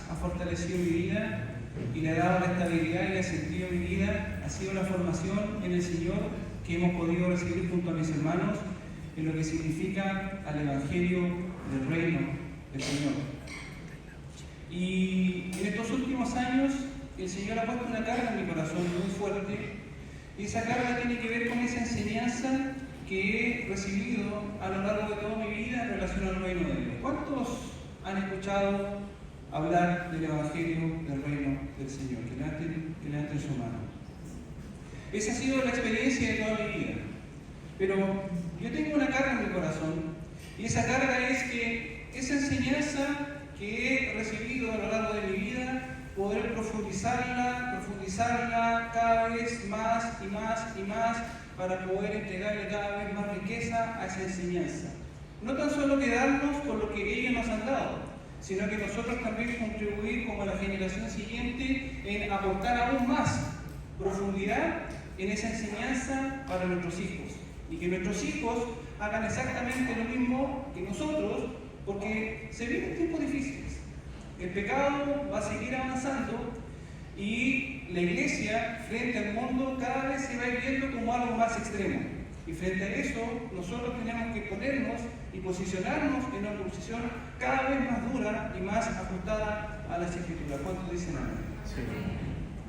ha fortalecido mi vida y le ha dado la estabilidad y el sentido a mi vida ha sido la formación en el Señor que hemos podido recibir junto a mis hermanos en lo que significa al Evangelio del Reino del Señor. Y en estos últimos años el Señor ha puesto una carga en mi corazón muy fuerte, y esa carga tiene que ver con esa enseñanza que he recibido a lo largo de toda mi vida en relación al reino de Dios. ¿Cuántos han escuchado hablar del Evangelio del reino del Señor? Que levanten su mano. Esa ha sido la experiencia de toda mi vida. Pero yo tengo una carga en mi corazón, y esa carga es que esa enseñanza que he recibido a lo largo de mi vida, poder profundizarla cada vez más y más, para poder entregarle cada vez más riqueza a esa enseñanza. No tan solo quedarnos con lo que ellos nos han dado, sino que nosotros también contribuir como la generación siguiente en aportar aún más profundidad en esa enseñanza para nuestros hijos. Y que nuestros hijos hagan exactamente lo mismo que nosotros, porque se vienen tiempos difíciles. El pecado va a seguir avanzando y la iglesia frente al mundo cada vez se va a ir viendo como algo más extremo. Y frente a eso nosotros tenemos que ponernos y posicionarnos en una posición cada vez más dura y más ajustada a las Escrituras. ¿Cuántos dicen amén? Sí.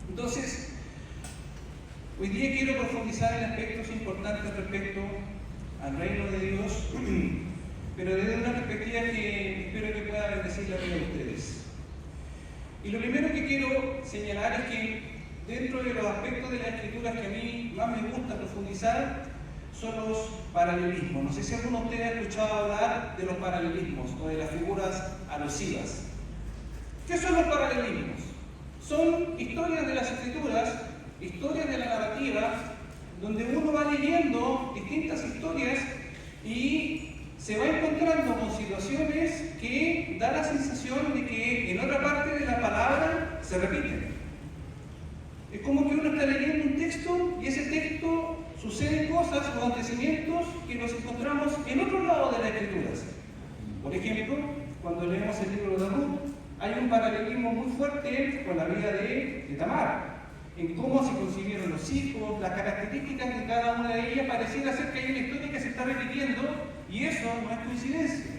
Entonces, hoy día quiero profundizar en aspectos importantes respecto al reino de Dios, pero desde una perspectiva que espero que pueda bendecir la vida de ustedes. Y lo primero que quiero señalar es que dentro de los aspectos de las Escrituras que a mí más me gusta profundizar son los paralelismos. No sé si alguno de ustedes ha escuchado hablar de los paralelismos o de las figuras alusivas. ¿Qué son los paralelismos? Son historias de las Escrituras, historias de la narrativa, donde uno va leyendo distintas historias y se va encontrando con situaciones que da la sensación de que en otra parte de la palabra se repiten. Es como que uno está leyendo un texto y ese texto suceden cosas o acontecimientos que los encontramos en otro lado de las Escrituras. Por ejemplo, cuando leemos el libro de Ruth, hay un paralelismo muy fuerte con la vida de Tamar, en cómo se concibieron los hijos, las características de cada una de ellas. Pareciera ser que hay una historia que se está repitiendo, y eso no es coincidencia.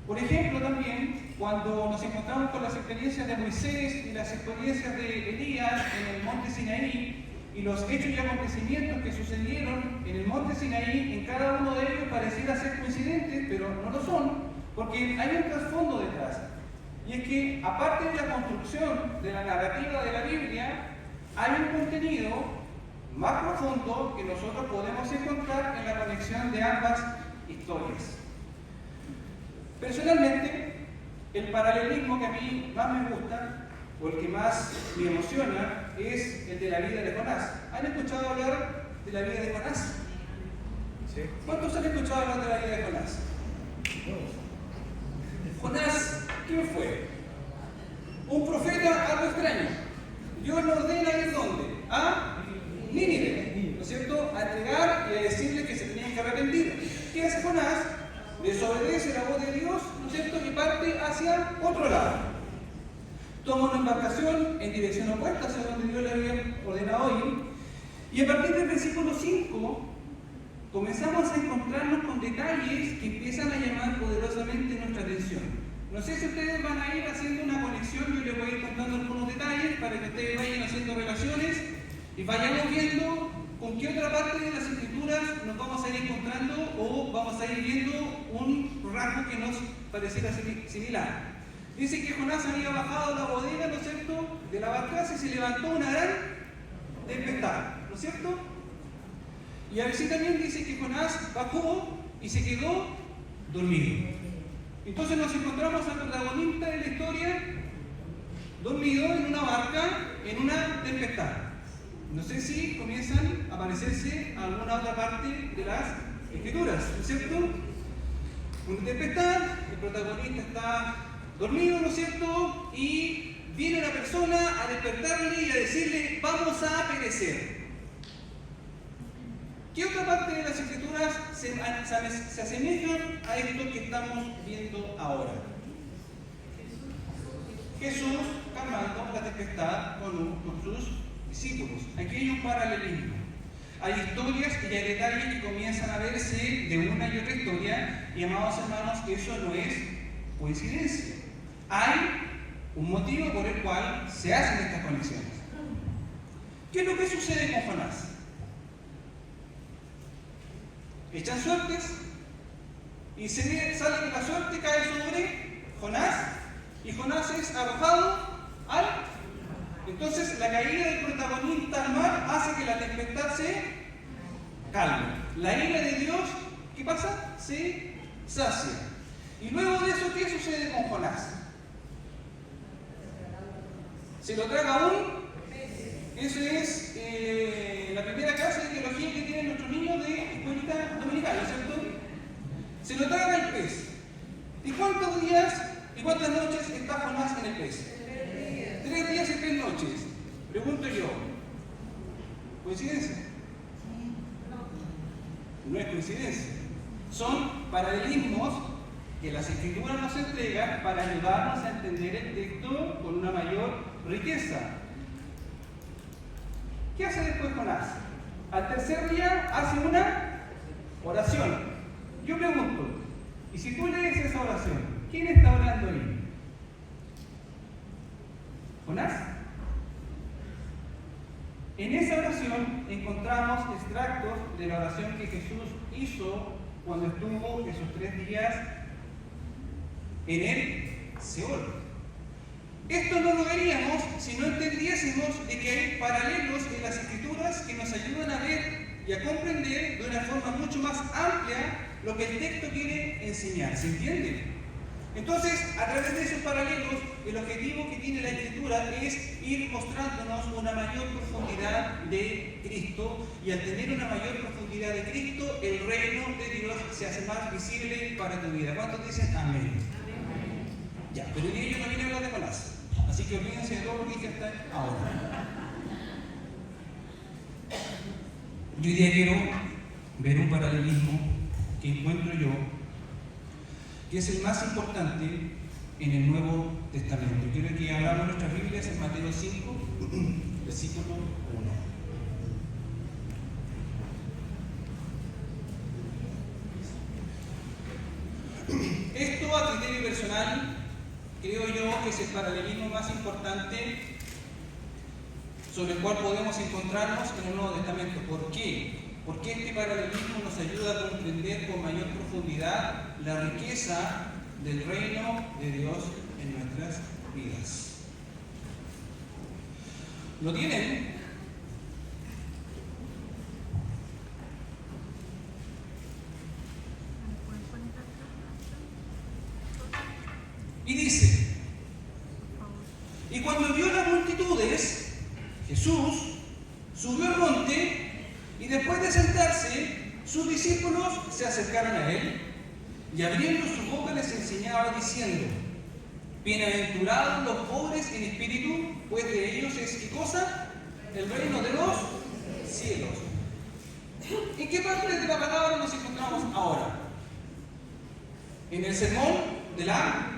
Por ejemplo, también, cuando nos encontramos con las experiencias de Moisés y las experiencias de Elías en el monte Sinaí, y los hechos y acontecimientos que sucedieron en el monte Sinaí, en cada uno de ellos pareciera ser coincidentes, pero no lo son, porque hay un trasfondo detrás. Y es que, aparte de la construcción de la narrativa de la Biblia, hay un contenido más profundo que nosotros podemos encontrar en la conexión de ambas historias. Personalmente, el paralelismo que a mí más me gusta, o el que más me emociona, es el de la vida de Jonás. ¿Han escuchado hablar de la vida de Jonás? ¿Sí? ¿Cuántos han escuchado hablar de la vida de Jonás? Jonás, ¿quién fue? Un profeta algo extraño. Dios lo ordena ir ¿dónde? A Nínive, ¿no es cierto? A entregar y a decirle que se tenían que arrepentir. ¿Qué hace Jonás? Desobedece la voz de Dios, ¿no es cierto? Y parte hacia otro lado. Toma una embarcación en dirección opuesta hacia donde Dios le había ordenado ir. Y a partir del versículo 5 comenzamos a encontrarnos con detalles que empiezan a llamar poderosamente nuestra atención. No sé si ustedes van a ir haciendo una conexión, yo les voy a ir contando algunos detalles para que ustedes vayan haciendo relaciones y vayamos viendo con qué otra parte de las Escrituras nos vamos a ir encontrando o vamos a ir viendo un rasgo que nos pareciera similar. Dice que Jonás había bajado la bodega, ¿no es cierto?, de la barcaza y se levantó una gran tempestad, ¿no es cierto? Y a veces también dice que Jonás bajó y se quedó dormido. Entonces nos encontramos al protagonista de la historia dormido en una barca en una tempestad. No sé si comienzan a parecerse a alguna otra parte de las Escrituras, ¿no es cierto? Una tempestad, el protagonista está dormido, ¿no es cierto? Y viene una persona a despertarle y a decirle, vamos a perecer. ¿Qué otra parte de las Escrituras se asemejan a esto que estamos viendo ahora? Jesús calmando la tempestad con sus discípulos. Aquí hay un paralelismo. Hay historias y hay detalles que comienzan a verse de una y otra historia, y amados hermanos, eso no es coincidencia. Hay un motivo por el cual se hacen estas conexiones. ¿Qué es lo que sucede con Jonás? Echan suertes y sale que la suerte cae sobre Jonás, y Jonás es arrojado al... Entonces la caída del protagonista al mar hace que la tempestad se calme. La ira de Dios, ¿qué pasa? Se sacia. Y luego de eso, ¿qué sucede con Jonás? Se lo traga aún. Eso es la primera clase de teología que tienen nuestros niños de escuelita dominical, ¿cierto? Se lo traga el pez. ¿Y cuántos días y cuántas noches está Jonás en el pez? 3 días y 3 noches. Pregunto yo, ¿coincidencia? No es coincidencia. Son paralelismos que las Escrituras nos entregan para ayudarnos a entender el texto con una mayor riqueza. ¿Qué hace después Jonás? Al tercer día hace una oración. Yo pregunto, ¿y si tú lees esa oración, quién está orando ahí? ¿Jonás? En esa oración encontramos extractos de la oración que Jesús hizo cuando estuvo esos 3 días en el Seol. Esto no lo veríamos si no entendiésemos de que hay paralelos en las Escrituras que nos ayudan a ver y a comprender de una forma mucho más amplia lo que el texto quiere enseñar. ¿Se entiende? Entonces, a través de esos paralelos, el objetivo que tiene la Escritura es ir mostrándonos una mayor profundidad de Cristo, y al tener una mayor profundidad de Cristo, el reino de Dios se hace más visible para tu vida. ¿Cuántos dicen amén? Ya, pero hoy día yo no vine a hablar de Jonás, así que olvídense de todo lo que dije hasta ahora. Yo hoy día quiero ver un paralelismo que encuentro yo, que es el más importante en el Nuevo Testamento. Quiero que abramos nuestras Biblias en Mateo 5, versículo 1. Esto, a criterio personal, creo yo que es el paralelismo más importante sobre el cual podemos encontrarnos en el Nuevo Testamento. ¿Por qué? Porque este paralelismo nos ayuda a comprender con mayor profundidad la riqueza del reino de Dios en nuestras vidas. ¿Lo tienen? Y dice, y cuando vio las multitudes, Jesús subió al monte, y después de sentarse, sus discípulos se acercaron a él, y abriendo su boca les enseñaba diciendo, bienaventurados los pobres en espíritu, pues de ellos es, ¿qué cosa? El reino de los cielos. ¿En qué parte de la palabra nos encontramos ahora? En el sermón de la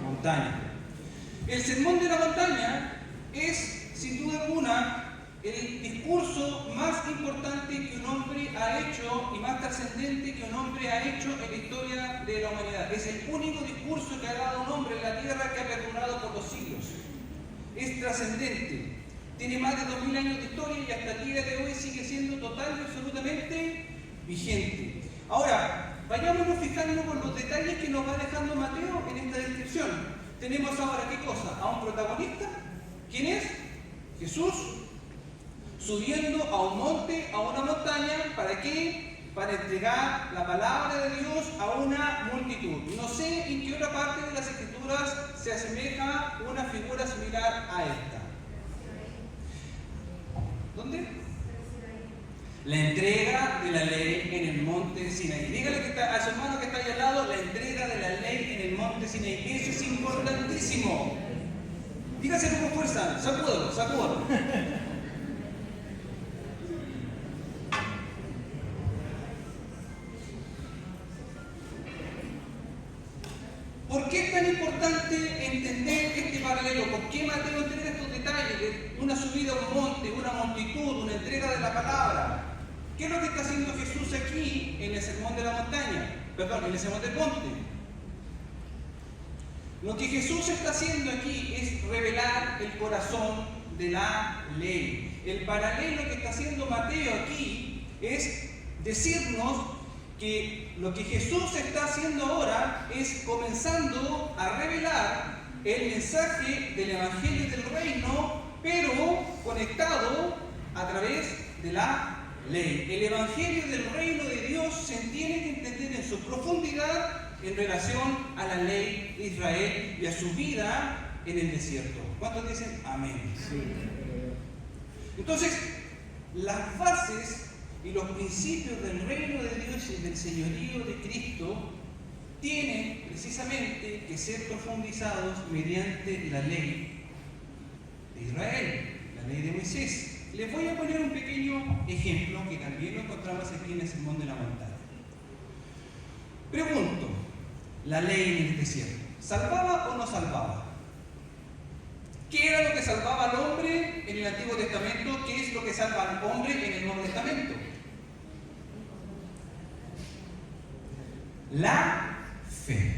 montaña. El sermón de la montaña es, sin duda alguna, el discurso más importante que un hombre ha hecho y más trascendente que un hombre ha hecho en la historia de la humanidad. Es el único discurso que ha dado un hombre en la tierra que ha perdurado por los siglos. Es trascendente. Tiene más de 2000 años de historia y hasta el día de hoy sigue siendo total y absolutamente vigente. Ahora, vayámonos fijando con los detalles que nos va dejando Mateo en esta descripción. Tenemos ahora, ¿qué cosa? A un protagonista. ¿Quién es? Jesús, subiendo a un monte, a una montaña. ¿Para qué? Para entregar la palabra de Dios a una multitud. No sé en qué otra parte de las Escrituras se asemeja una figura similar a esta. ¿Dónde? La entrega de la ley en el monte Sinaí. Dígale que a su hermano que está ahí al lado, la entrega de la ley en el monte Sinaí. Eso es importantísimo. Dígaselo con fuerza, sacúdalo, sacúdalo. ¿Por qué es tan importante entender este paralelismo paralelo. ¿Por qué Mateo entrega estos detalles de una subida a un monte, una multitud, una entrega de la palabra? ¿Qué es lo que está haciendo Jesús aquí en el sermón de la montaña? Perdón, en el sermón del monte. Lo que Jesús está haciendo aquí es revelar el corazón de la ley. El paralelo que está haciendo Mateo aquí es decirnos que lo que Jesús está haciendo ahora es comenzando a revelar el mensaje del Evangelio del Reino, pero conectado a través de la ley. El Evangelio del Reino de Dios se tiene que entender en su profundidad en relación a la ley de Israel y a su vida en el desierto. ¿Cuántos dicen amén? Sí. Entonces, las bases y los principios del reino de Dios y del señorío de Cristo tienen precisamente que ser profundizados mediante la ley de Israel, la ley de Moisés. Les voy a poner un pequeño ejemplo que también lo encontramos aquí en el Sermón de la Montaña. Pregunto, ¿la ley en el desierto salvaba o no salvaba? ¿Qué era lo que salvaba al hombre en el Antiguo Testamento? ¿Qué es lo que salva al hombre en el Nuevo Testamento? La fe.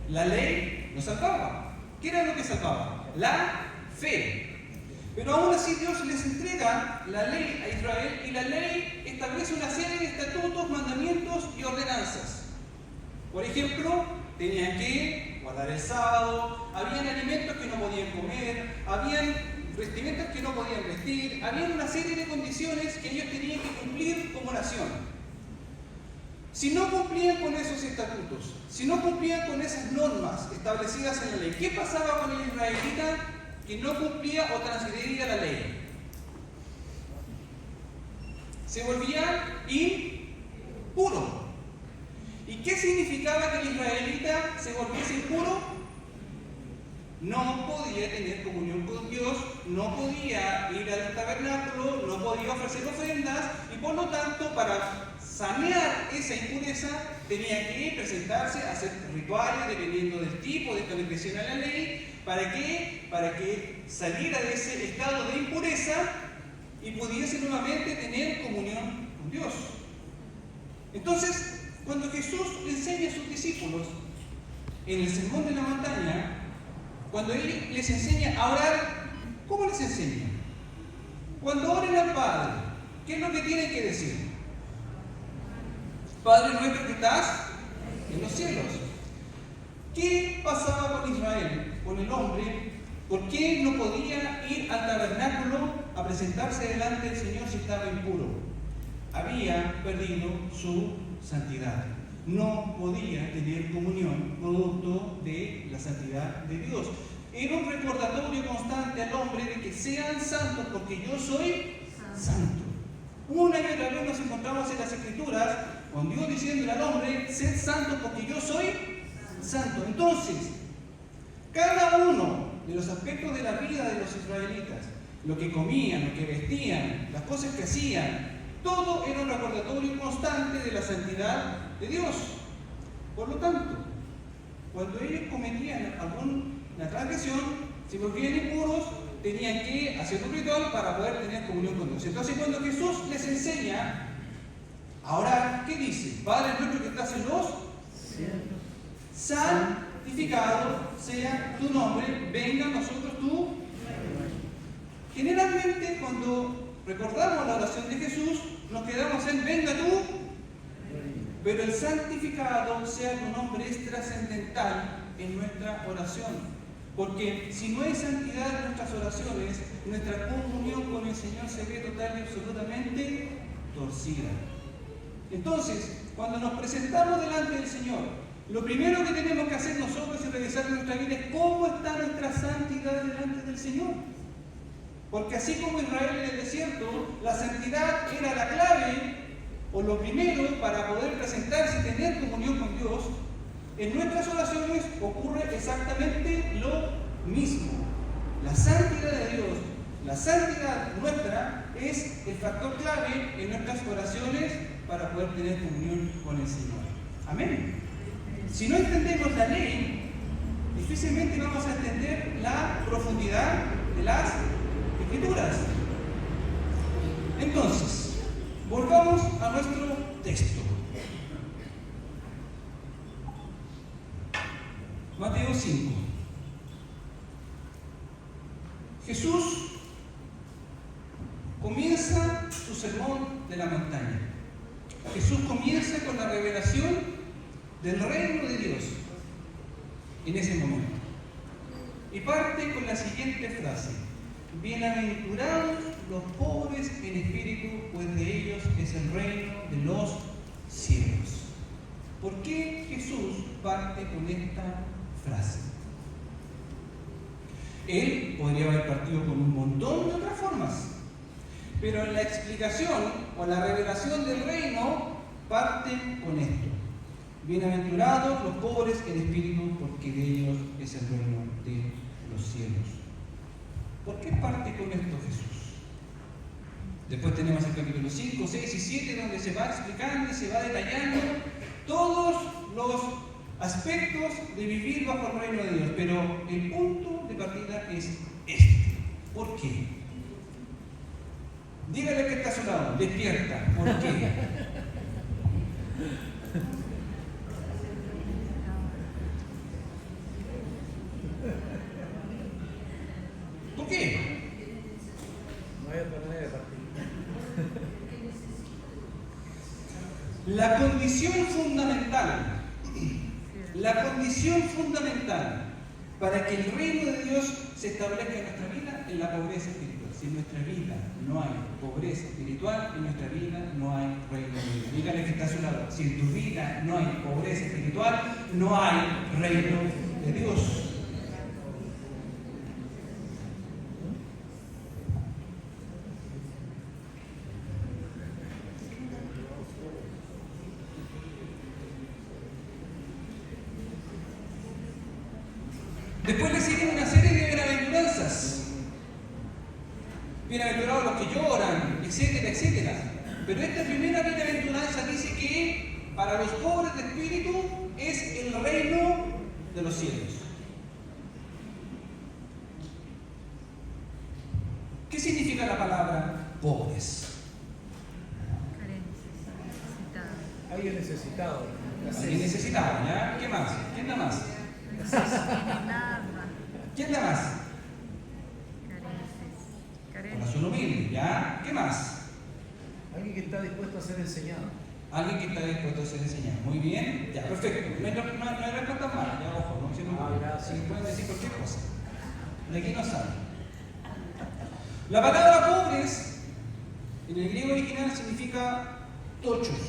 La ley no salvaba. ¿Qué era lo que salvaba? La fe. Pero aún así Dios les entrega la ley a Israel y la ley establece una serie de estatutos, mandamientos y ordenanzas. Por ejemplo, tenían que guardar el sábado, habían alimentos que no podían comer, habían vestimentas que no podían vestir, había una serie de condiciones que ellos tenían que cumplir como nación. Si no cumplían con esos estatutos, si no cumplían con esas normas establecidas en la ley, ¿qué pasaba con el israelita que no cumplía o transgredía la ley? Se volvía impuro. ¿Y qué significaba que el israelita se volviese impuro? No podía tener comunión con Dios, no podía ir al tabernáculo, no podía ofrecer ofrendas y por lo tanto para sanear esa impureza tenía que presentarse a hacer rituales dependiendo del tipo de establecido en la ley. ¿Para qué? Para que saliera de ese estado de impureza y pudiese nuevamente tener comunión con Dios. Entonces, cuando Jesús le enseña a sus discípulos en el Sermón de la Montaña, cuando Él les enseña a orar, ¿cómo les enseña? Cuando oren al Padre, ¿qué es lo que tienen que decir? Padre nuestro que estás en los cielos. ¿Qué pasaba con Israel, con el hombre? ¿Por qué no podía ir al tabernáculo a presentarse delante del Señor si estaba impuro? Había perdido su santidad. No podía tener comunión producto de la santidad de Dios. Era un recordatorio constante al hombre de que sean santos porque yo soy santo. Una y otra vez nos encontramos en las Escrituras con Dios diciéndole al hombre, sed santo porque yo soy santo. Entonces, cada uno de los aspectos de la vida de los israelitas, lo que comían, lo que vestían, las cosas que hacían, todo era un recordatorio constante de la santidad de Dios. Por lo tanto, cuando ellos cometían alguna transgresión, se volvían impuros, tenían que hacer un ritual para poder tener comunión con Dios. Entonces, cuando Jesús les enseña a orar, ¿qué dice? Padre nuestro que estás en los cielos, santificado sea tu nombre, venga a nosotros tu. Generalmente, cuando recordamos la oración de Jesús, nos quedamos en venga tú, pero el santificado sea tu nombre es trascendental en nuestra oración. Porque si no hay santidad en nuestras oraciones, nuestra comunión con el Señor se ve total y absolutamente torcida. Entonces, cuando nos presentamos delante del Señor, lo primero que tenemos que hacer nosotros es revisar nuestra vida es cómo está nuestra santidad delante del Señor. Porque así como Israel en el desierto, la santidad era la clave o lo primero para poder presentarse y tener comunión con Dios. En nuestras oraciones ocurre exactamente lo mismo. La santidad de Dios, la santidad nuestra es el factor clave en nuestras oraciones para poder tener comunión con el Señor. Amén. Si no entendemos la ley, difícilmente vamos a entender la profundidad de las Escrituras. Entonces, volvamos a nuestro texto. Mateo 5. Jesús comienza su sermón de la montaña. Jesús comienza con la revelación del reino de Dios en ese momento. Y parte con la siguiente frase: bienaventurados los pobres en espíritu, pues de ellos es el reino de los cielos. ¿Por qué Jesús parte con esta frase? Él podría haber partido con un montón de otras formas, pero en la explicación o la revelación del reino parte con esto: bienaventurados los pobres en espíritu, porque de ellos es el reino de los cielos. ¿Por qué parte con esto Jesús? Después tenemos el capítulo 5, 6 y 7, donde se va explicando y se va detallando todos los aspectos de vivir bajo el reino de Dios. Pero el punto de partida es este. ¿Por qué? Dígale que está a su lado, despierta. ¿Por qué? ¿Por qué? No hay otra manera de partir. La condición fundamental para que el reino de Dios se establezca en nuestra vida es la pobreza espiritual. Si en nuestra vida no hay pobreza espiritual, en nuestra vida no hay reino de Dios. Dígale que está a su lado: si en tu vida no hay pobreza espiritual, no hay reino de Dios. Después le siguen una serie de bienaventuranzas. Bienaventurados los que lloran, etcétera, etcétera. Pero esta primera bienaventuranza dice que para los pobres de espíritu es el reino de los cielos. ¿Qué significa la palabra pobres? Alguien necesitado. Alguien necesitado, ¿ya? ¿Qué más? ¿Quién da más? ¿Quién da más? Corazón humilde, ¿ya? ¿Qué más? Alguien que está dispuesto a ser enseñado. Alguien que está dispuesto a ser enseñado. Muy bien, ya, perfecto. No hay respuestas malas, ya, ojo, no se me pueden decir cualquier cosa. De aquí no saben. La palabra pobres en el griego original significa tochos.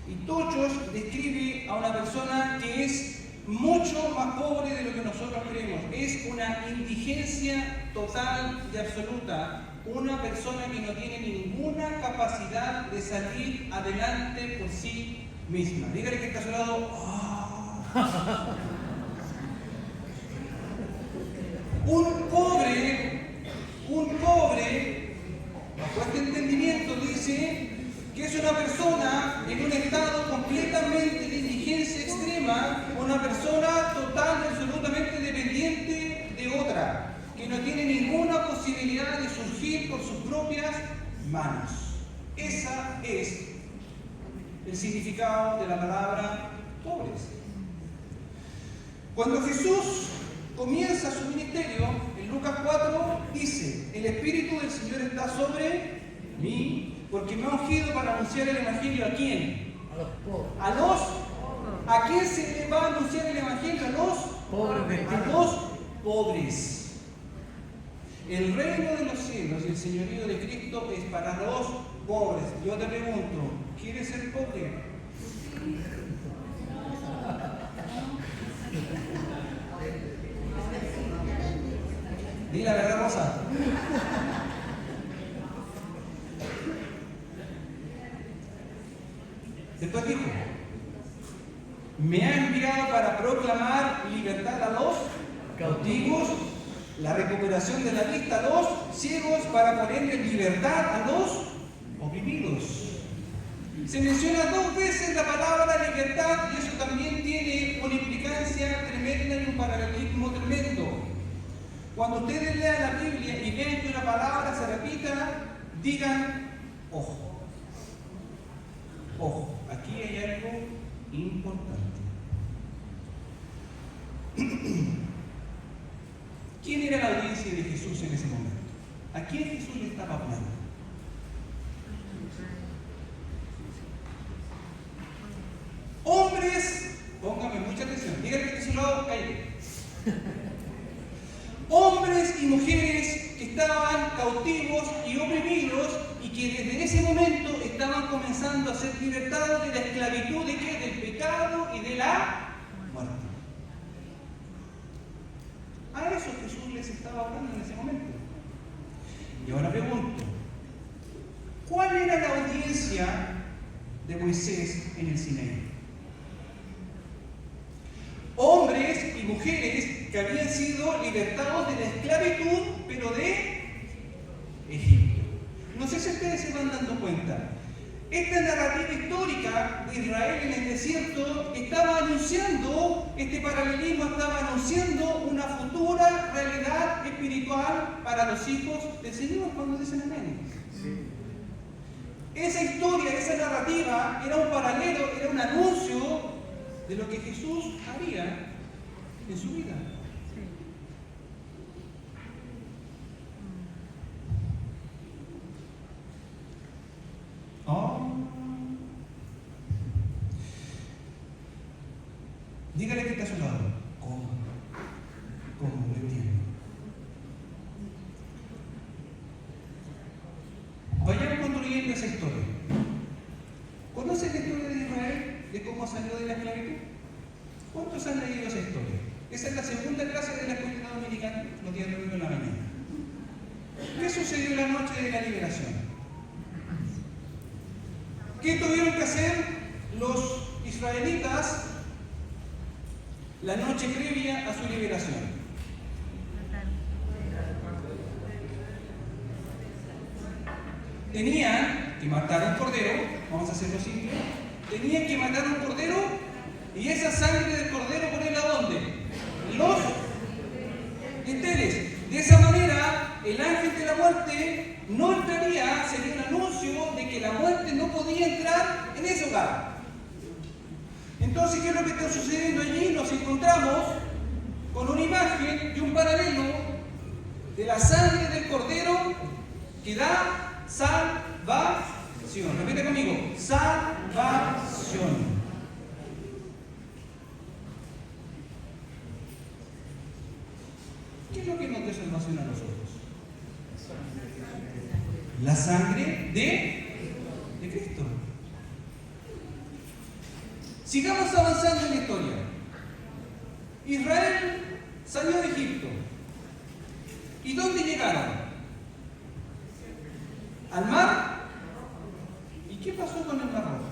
Y tochos describe a una persona que es mucho más pobre de lo que nosotros creemos. Es una indigencia total y absoluta. Una persona que no tiene ninguna capacidad de salir adelante por sí misma. Dígale que está a su lado. ¡Oh! Un pobre, bajo este entendimiento, dice que es una persona en un estado completamente de indigencia extrema, una persona total y absolutamente dependiente de otra, que no tiene ninguna posibilidad de surgir por sus propias manos. Ese es el significado de la palabra pobres. Cuando Jesús comienza su ministerio, en Lucas 4 dice: el Espíritu del Señor está sobre mí, porque me ha ungido para anunciar el Evangelio. ¿A quién? A los pobres. ¿A quién se le va a anunciar el Evangelio? A los pobres. El reino de los cielos y el señorío de Cristo es para los pobres. Yo te pregunto, ¿quieres ser pobre? Di la verdad, Rosa. Después dijo: me ha enviado para proclamar libertad a los cautivos, la recuperación de la vista a los ciegos, para poner en libertad a los oprimidos, Se menciona 2 veces la palabra libertad y eso también tiene una implicancia tremenda y un paralelismo tremendo. Cuando ustedes lean la Biblia y vean que una palabra se repita, digan, ojo, ojo, aquí hay algo importante. ¿Quién era la audiencia de Jesús en ese momento? ¿A quién Jesús le estaba hablando? Hombres, póngame mucha atención, díganle que a su lado, cállate. Hombres y mujeres que estaban cautivos y oprimidos y que desde ese momento estaban comenzando a ser libertados de la esclavitud de ¿qué? Del pecado y de la muerte. A eso Jesús les estaba hablando en ese momento. Y ahora pregunto, ¿cuál era la audiencia de Moisés en el Sinaí? Hombres y mujeres que habían sido libertados de la esclavitud, pero de Egipto. No sé si ustedes se van dando cuenta. Esta narrativa histórica de Israel en el desierto estaba anunciando, este paralelismo estaba anunciando una futura realidad espiritual para los hijos del Señor, cuando dicen amén. Sí. Esa historia, esa narrativa era un paralelo, era un anuncio de lo que Jesús haría en su vida. Dígale que está a su lado. ¿Cómo? ¿Cómo? No entiendo. Vayamos construyendo esa historia. ¿Conocen la historia de Israel? ¿De cómo salió de la esclavitud? ¿Cuántos han leído esa historia? Esa es la segunda clase de la escuela dominicana, los días domingos en la mañana. ¿Qué sucedió la noche de la liberación? ¿Qué tuvieron que hacer los israelitas la noche previa a su liberación? Tenían que matar un cordero, vamos a hacerlo simple, tenían que matar un cordero y esa sangre del cordero ponerla ¿dónde? Los dinteles. De esa manera, el ángel de la muerte no entraría, sería un anuncio de que la muerte no podía entrar en ese hogar. Entonces, ¿qué es lo que está sucediendo allí? Nos encontramos con una imagen y un paralelo de la sangre del cordero que da salvación. Repite conmigo, salvación. ¿Qué es lo que nos da salvación a nosotros? La sangre de Cristo. Sigamos avanzando en la historia. Israel salió de Egipto. ¿Y dónde llegaron? Al mar. ¿Y qué pasó con el mar rojo?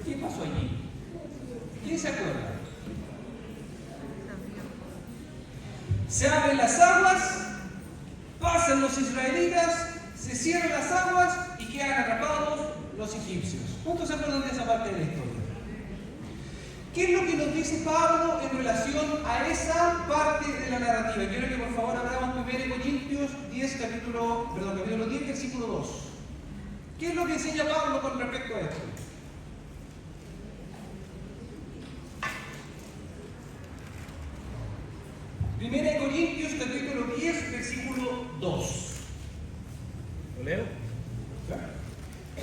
¿Qué pasó allí? ¿Quién se acuerda? Se abren las aguas, pasan los israelitas, se cierran las aguas y quedan atrapados los egipcios. ¿Cuántos se acuerdan de esa parte de la historia? ¿Qué es lo que nos dice Pablo en relación a esa parte de la narrativa? Quiero que por favor abramos 1 Corintios 10, capítulo 10, versículo 2. ¿Qué es lo que enseña Pablo con respecto a esto? 1 Corintios capítulo 10, versículo 2. ¿Lo leo? Claro.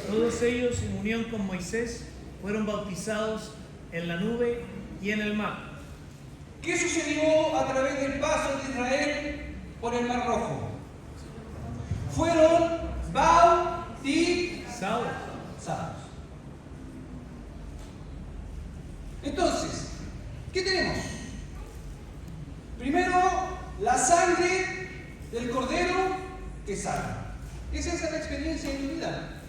Todos ellos, en unión con Moisés, fueron bautizados en la nube y en el mar. ¿Qué sucedió a través del paso de Israel por el Mar Rojo? Fueron bautizados. Entonces, ¿qué tenemos? Primero, la sangre del cordero que salva. ¿Es esa la experiencia de tu vida?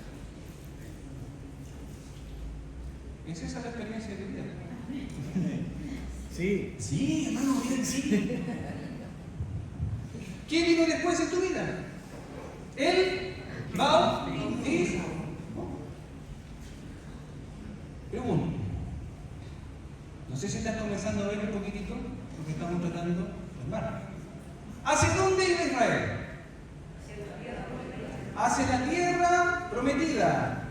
¿Es esa la experiencia de tu vida? Sí. Sí, hermano, miren, sí. ¿Qué vino después en tu vida? El bautismo. Pregunto. No sé si están comenzando a ver un poquitito lo que estamos tratando de armar. ¿Hacia dónde iba Israel? Hacia la tierra prometida.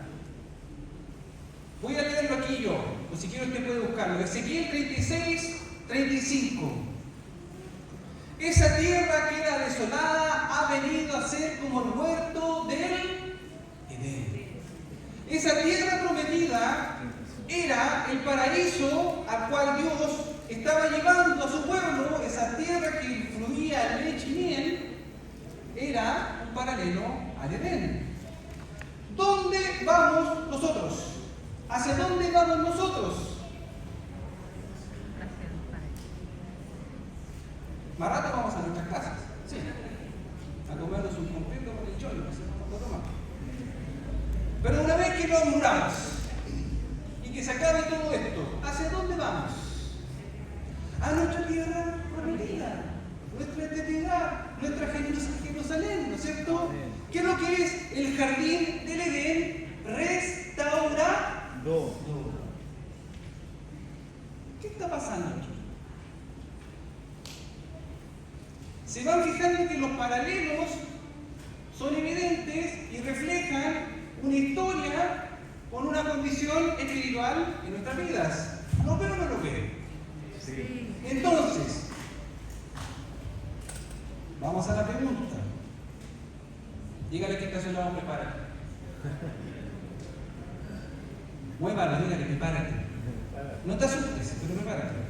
Voy a leerlo aquí yo, o si quiero usted puede buscarlo. Ezequiel 36, 35. Esa tierra que era desolada ha venido a ser como el huerto del Edén. Esa tierra prometida era el paraíso al cual Dios estaba llevando a su pueblo. Esa tierra que fluía leche y miel era un paralelo al Edén. ¿Dónde vamos nosotros? ¿Hacia dónde vamos nosotros? Más rato vamos a nuestras casas, sí, a comernos un completo con el chollo, que se nos va a tomar. Pero una vez que nos muramos y que se acabe todo esto, ¿hacia dónde vamos? A nuestra tierra prometida, nuestra eternidad, nuestra Jerusalén, ¿no es cierto? ¿Qué es lo que es el jardín del Edén restaurado? ¿Qué está pasando aquí? Se van fijando que los paralelos son evidentes y reflejan una historia con una condición espiritual en nuestras vidas. ¿Lo veo o no lo veo? Sí. Entonces, vamos a la pregunta. Dígale que está solo, prepárate. Muévalo, dígale, prepárate. No te asustes, pero prepárate.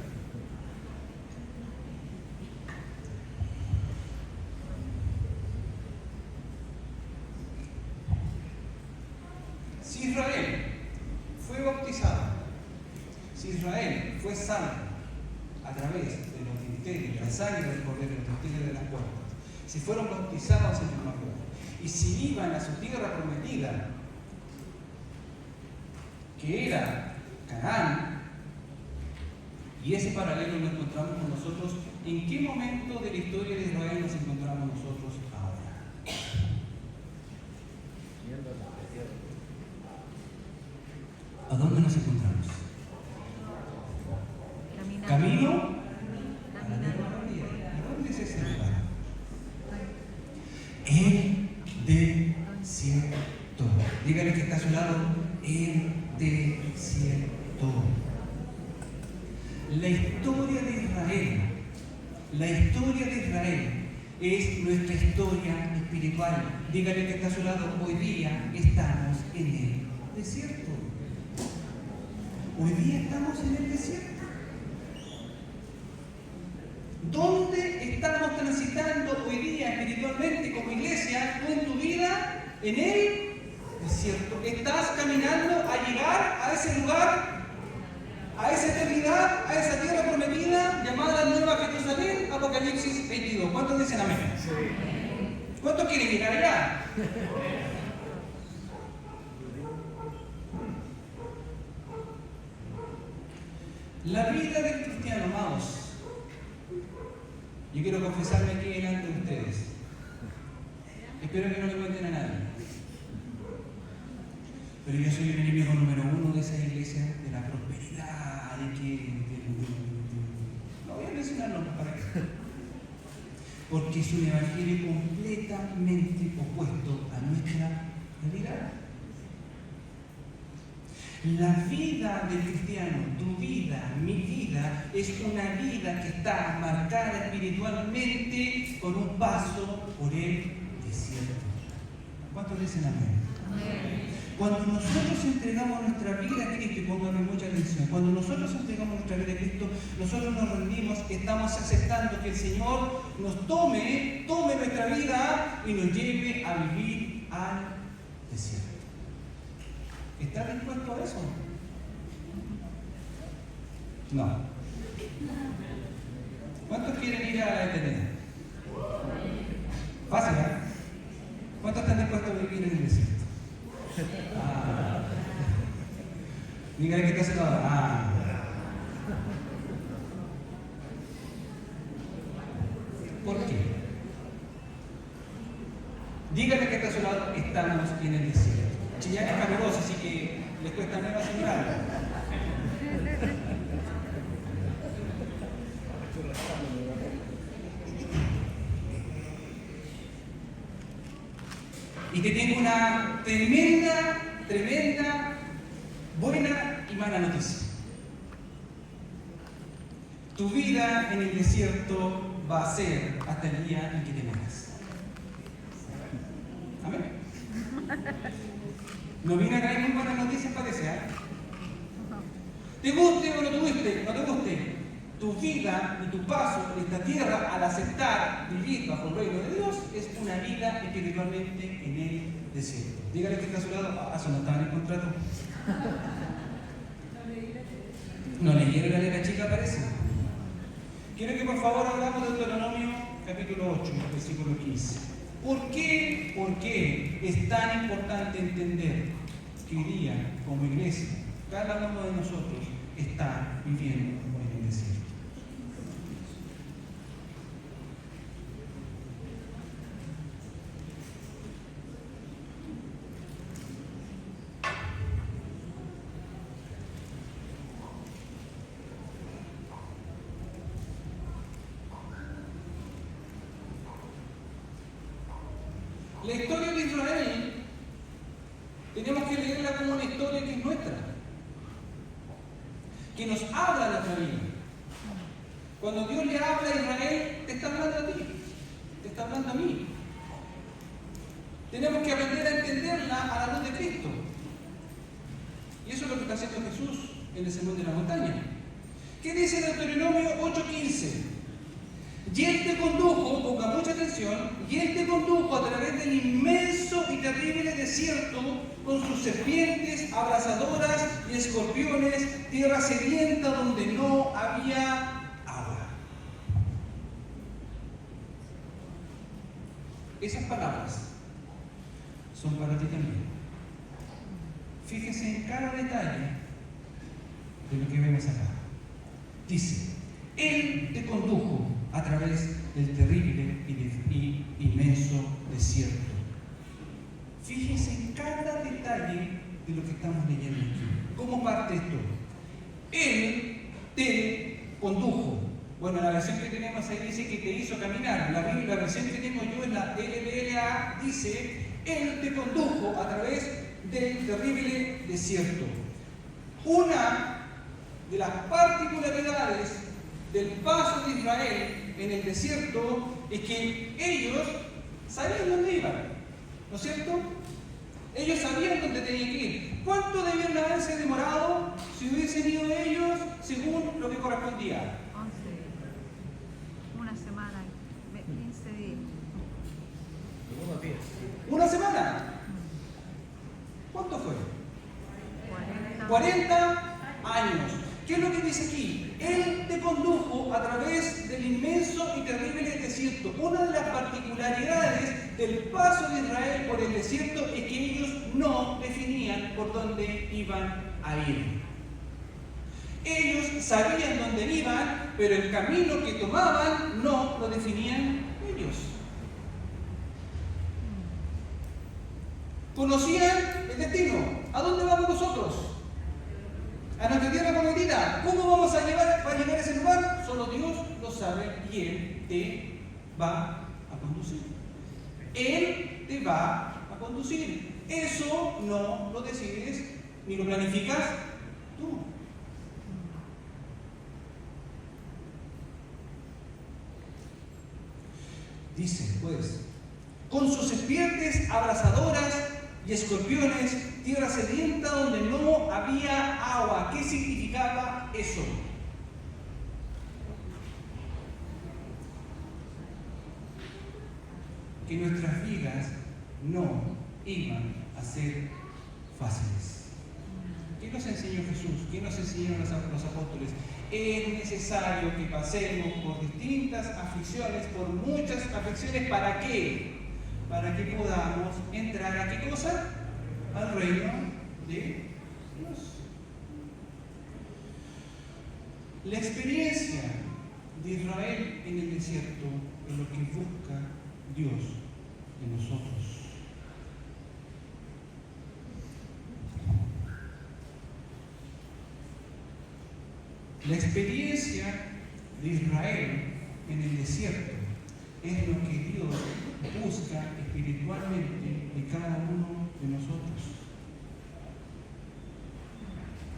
Si Israel fue bautizado, si Israel fue salvo a través de los ministerios, de la sangre del Cordero, de los testigos de las puertas, si fueron bautizados en el Mar, y si iban a su tierra prometida, que era Canaán, y ese paralelo lo encontramos con nosotros, ¿en qué momento de la historia de Israel nos encontramos nosotros ahora? ¿A dónde nos encontramos? Camino a la tierra prometida. ¿Y dónde es ese lugar? El desierto. Dígale que está a su lado, el desierto. La historia de Israel es nuestra historia espiritual. Dígale que está a su lado, hoy día estamos en el desierto. Hoy día estamos en el desierto. ¿Dónde estamos transitando hoy día espiritualmente como iglesia, tú en tu vida? En el desierto. ¿Estás caminando a llegar a ese lugar, a esa eternidad, a esa tierra prometida llamada la Nueva Jerusalén? Apocalipsis 22. ¿Cuántos dicen amén? Sí. ¿Cuántos quieren llegar allá? La vida del cristiano, amados. Yo quiero confesarme aquí delante de ustedes. Espero que no le cuenten a nadie. Pero yo soy el enemigo número uno de esa iglesia, de la prosperidad, no voy a mencionarlo para qué. Porque es un evangelio completamente opuesto a nuestra realidad. La vida del cristiano, tu vida, mi vida, es una vida que está marcada espiritualmente con un paso por el desierto. ¿Cuántos dicen amén? Amén. Cuando nosotros entregamos nuestra vida a Cristo, y pónganme mucha atención, cuando nosotros entregamos nuestra vida a Cristo, nosotros nos rendimos, estamos aceptando que el Señor nos tome nuestra vida y nos lleve a vivir al desierto. ¿Estás dispuesto a eso? No. ¿Cuántos quieren ir a la eternidad? Fácil, ¿eh? ¿Cuántos están dispuestos a vivir en el desierto? Dígale que está haciendo ahora. ¿Por qué? Dígale que está a su lado, estamos en el desierto. Chillán es caluroso, así que les cuesta menos asimilarlo. Y te tengo una tremenda, buena y mala noticia. Tu vida en el desierto va a ser hasta el día en que te mueras. Amén. No vine a traer muy buenas noticias, parece, ¿eh? Te guste o no te guste, tu vida y tu paso en esta tierra al aceptar vivir bajo el reino de Dios es una vida espiritualmente en el desierto. Dígale que está a su lado, eso no estaba en el contrato. No leyeron la letra chica, parece. Quiero que por favor hablamos de Deuteronomio capítulo 8, versículo 15. ¿Por qué es tan importante entender que hoy día, como iglesia, cada uno de nosotros está viviendo en el desierto? La historia de Israel tenemos que leerla como una historia que es nuestra, que nos habla de nuestra vida. Cuando Dios le habla a Israel, te está hablando a ti, te está hablando a mí. Tenemos que aprender a entenderla a la luz de Cristo. Y eso es lo que está haciendo Jesús en el Sermón de la Montaña. ¿Qué dice Deuteronomio 8:15? Y Él te condujo, ponga mucha atención, y Él te condujo a través del inmenso y terrible desierto con sus serpientes abrasadoras y escorpiones, tierra sedienta donde no había agua. Esas palabras son para ti también. Fíjese en cada detalle de lo que vemos acá. Dice, Él te condujo a través del terrible y inmenso desierto. Fíjense en cada detalle de lo que estamos leyendo aquí. ¿Cómo parte esto? Él te condujo. Bueno, la versión que tenemos ahí dice que te hizo caminar. La versión que tengo yo en la LBLA dice, Él te condujo a través del terrible desierto. Una de las particularidades del paso de Israel en el desierto es que ellos sabían dónde iban, ¿no es cierto? Ellos sabían dónde tenían que ir. ¿Cuánto debían haberse demorado si hubiesen ido ellos según lo que correspondía? 11, una semana, 15 días. ¿Una semana? ¿Cuánto fue? 40 años. ¿Qué es lo que dice aquí? Él te condujo a través del inmenso y terrible desierto. Una de las particularidades del paso de Israel por el desierto es que ellos no definían por dónde iban a ir. Ellos sabían dónde iban, pero el camino que tomaban no lo definían ellos. Conocían el destino. ¿A dónde vamos nosotros? A nuestra tierra prometida. ¿Cómo vamos a llegar a ese lugar? Solo Dios lo sabe y Él te va a conducir. Él te va a conducir. Eso no lo decides ni lo planificas tú. Dice, pues, con sus serpientes abrasadoras y escorpiones, tierra sedienta donde no había agua. ¿Qué significaba eso? Que nuestras vidas no iban a ser fáciles. ¿Qué nos enseñó Jesús? ¿Qué nos enseñaron los apóstoles? Es necesario que pasemos por distintas aflicciones, por muchas aflicciones. ¿Para qué? Para que podamos entrar a ¿qué cosa? Al reino de Dios. La experiencia de Israel en el desierto es lo que busca Dios de nosotros. La experiencia de Israel en el desierto es lo que Dios busca espiritualmente de cada uno de nosotros.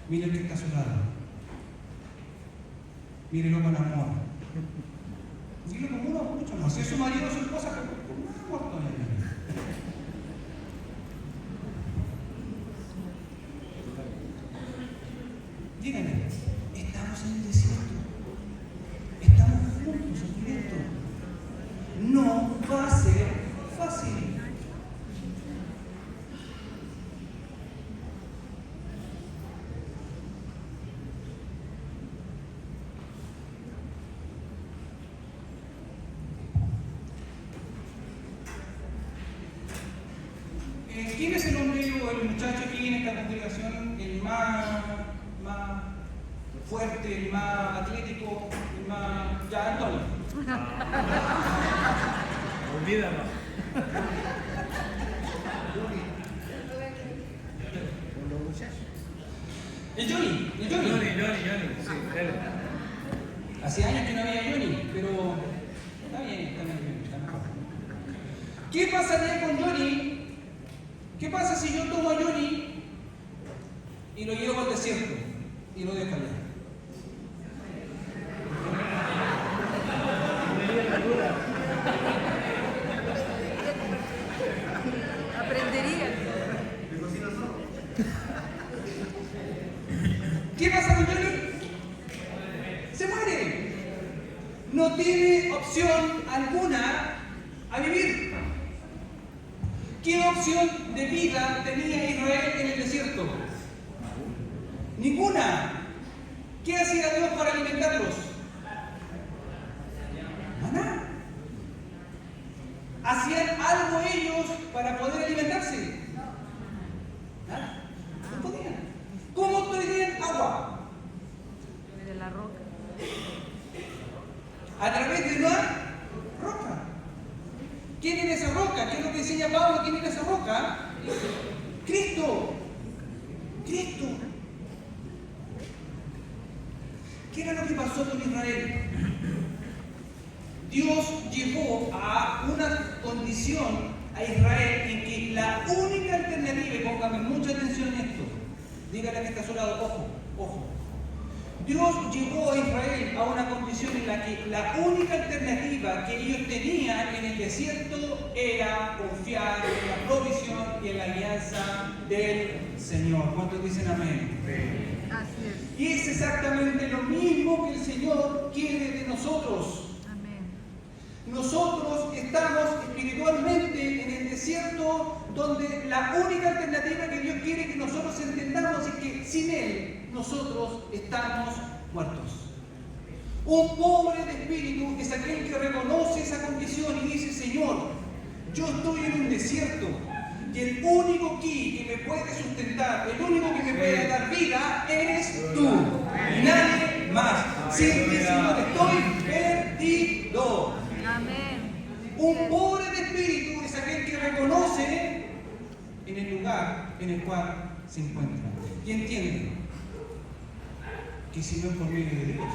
Mire el que está a su lado. Mírelo con amor. Mírelo con mucho amor. Si es su marido o su esposa, con amor todavía. Díganle, estamos en el desierto. Estamos juntos en esto. No va a ser fácil. ¿Quién es el hombre o el muchacho aquí en esta congregación, el más fuerte, el más atlético, el más... Ya, Antonio. Olvídalo. El Johnny. Johnny, sí, dale. Hace años que no había Johnny, pero está bien, está mejor. ¿Qué pasaría con Johnny? ¿Qué pasa si yo tomo a Johnny y lo llevo al desierto y lo dejo allá? Aprendería. ¿Qué pasa con Johnny? Se muere. No tiene opción alguna a vivir. ¿Qué opción de vida tenía Israel en el desierto? Ninguna. ¿Qué hacía Dios para alimentarlos? Maná. ¿Hacían algo ellos para poder alimentarse? Nada. No podían. ¿Cómo tenían agua? De la roca. A través de una roca. ¿Quién era esa roca? ¿Qué es lo que enseña Pablo? ¿Quién era esa roca? Cristo. Cristo. ¿Qué era lo que pasó con Israel? Dios llevó a una condición a Israel en que la única alternativa, y póngame mucha atención en esto, dígale a que está a su lado, ojo, ojo. Dios llevó a Israel a una condición en la que la única alternativa que ellos tenían en el desierto era confiar en la provisión y en la alianza del Señor. ¿Cuántos dicen amén? Así es. Y es exactamente lo mismo que el Señor quiere de nosotros. Amén. Nosotros estamos espiritualmente en el desierto donde la única alternativa que Dios quiere que nosotros entendamos es que sin Él nosotros estamos muertos. Un pobre de espíritu es aquel que reconoce esa condición y dice: Señor, yo estoy en un desierto y el único aquí que me puede sustentar, el único que me puede dar vida eres tú y nadie más. Sin ti, Señor, estoy perdido. Amén. Un pobre de espíritu es aquel que reconoce en el lugar en el cual se encuentra y entiende que si no es por medio de Dios,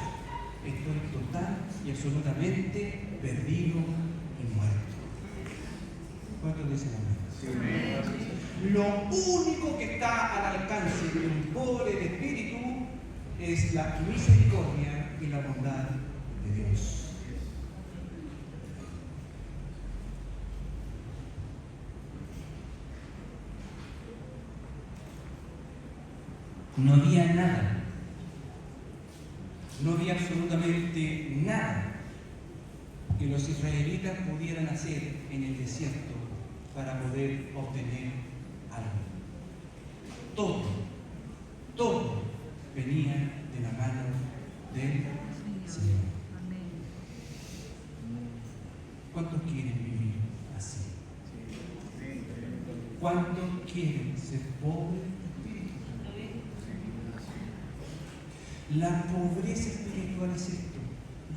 estoy total y absolutamente perdido y muerto. ¿Cuántos dicen amén? Lo único que está al alcance de un pobre de espíritu es la misericordia y la bondad de Dios. No había nada. No había absolutamente nada que los israelitas pudieran hacer en el desierto para poder obtener algo. Todo venía de la mano del Señor. Amén. ¿Cuántos quieren vivir así? ¿Cuántos quieren ser pobres de espíritu? La pobreza espiritual es esto.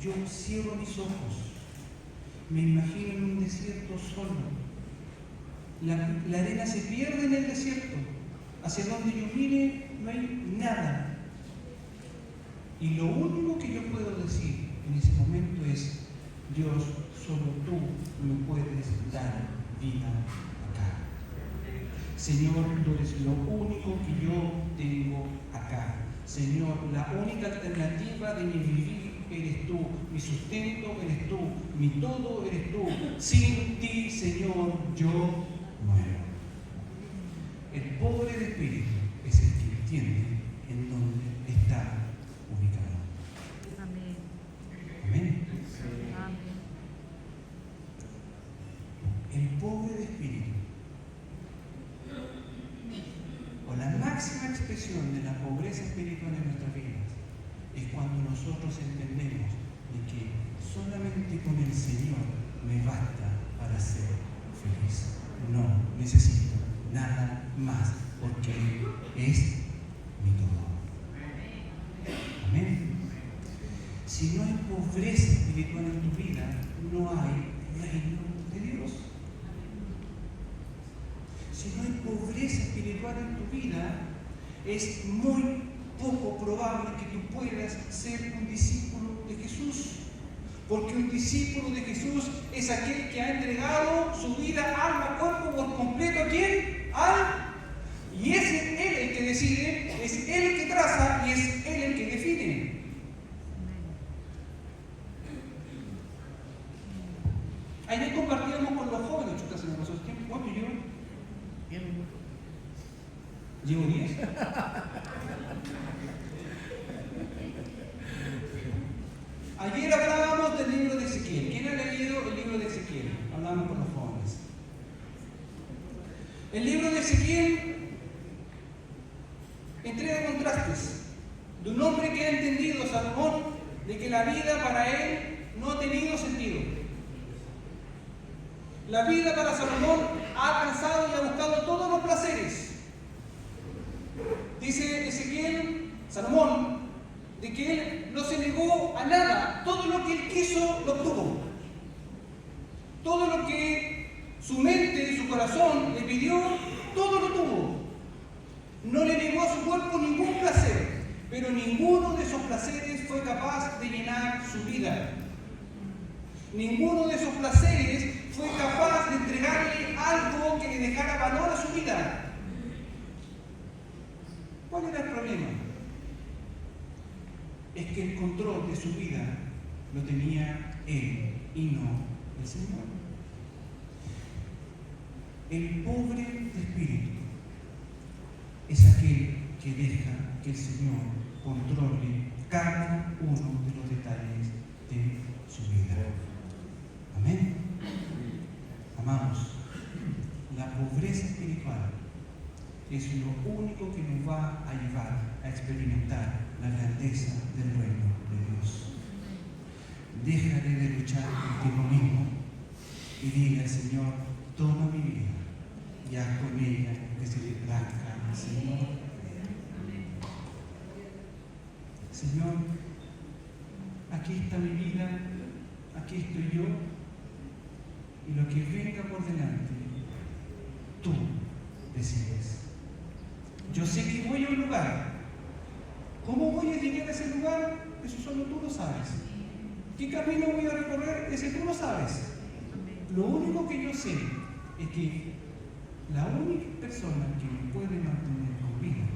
Yo cierro mis ojos, me imagino en un desierto solo. La arena se pierde en el desierto. Hacia donde yo mire no hay nada. Y lo único que yo puedo decir en ese momento es: Dios, solo tú me puedes dar vida acá. Señor, tú eres lo único que yo tengo acá. Señor, la única alternativa de mi vivir eres tú, mi sustento eres tú, mi todo eres tú. Sin ti, Señor, yo muero. El pobre de espíritu es el que entiende en dónde está ubicado. Amén. Amén. Amén. El pobre de espíritu, o la máxima expresión de la pobreza espiritual en nuestras vidas, es cuando nosotros entendemos de que solamente con el Señor me basta para ser feliz. No necesito nada más, porque es mi todo. Amén. Si no hay pobreza espiritual en tu vida, no hay reino de Dios. Si no hay pobreza espiritual en tu vida, es muy poco probable que tú puedas ser un discípulo de Jesús. Porque un discípulo de Jesús es aquel que ha entregado su vida, alma, cuerpo por completo. ¿A quién? Y es Él el que decide, es Él el que traza y es Él el que define. Ayer compartíamos con los jóvenes, chutas, en nosotros, ¿cuánto yo? Bien. Llevo 10. Ayer hablábamos del libro de Ezequiel. ¿Quién ha leído el libro de Ezequiel? Hablábamos con los jóvenes. El libro de Ezequiel entrega contrastes de un hombre que ha entendido, Salomón, de que la vida para él no ha tenido sentido. La vida para Salomón ha alcanzado y ha buscado todos los placeres. Dice Ezequiel, Salomón, de que él no se negó a nada. Todo lo que él quiso lo obtuvo. Todo lo que su mente y su corazón le pidió, todo lo tuvo. No le negó a su cuerpo ningún placer, pero ninguno de esos placeres fue capaz de llenar su vida. Ninguno de esos placeres fue capaz de entregarle algo que le dejara valor a su vida. ¿Cuál era el problema? Es que el control de su vida lo tenía él y no el Señor. El pobre de espíritu es aquel que deja que el Señor controle cada uno de los detalles de su vida. Amén. Amados, la pobreza espiritual es lo único que nos va a llevar a experimentar la grandeza del reino de Dios. Déjale de luchar contigo mismo y dile al Señor: toma mi vida y haz con ella lo que se le plazca al Señor. Señor, aquí está mi vida, aquí estoy yo, y lo que venga por delante, tú decides. Yo sé que voy a un lugar. ¿Cómo voy a llegar a ese lugar? Eso solo tú lo sabes. ¿Qué camino voy a recorrer? Ese tú lo sabes. Lo único que yo sé es que la única persona que me puede mantener con vida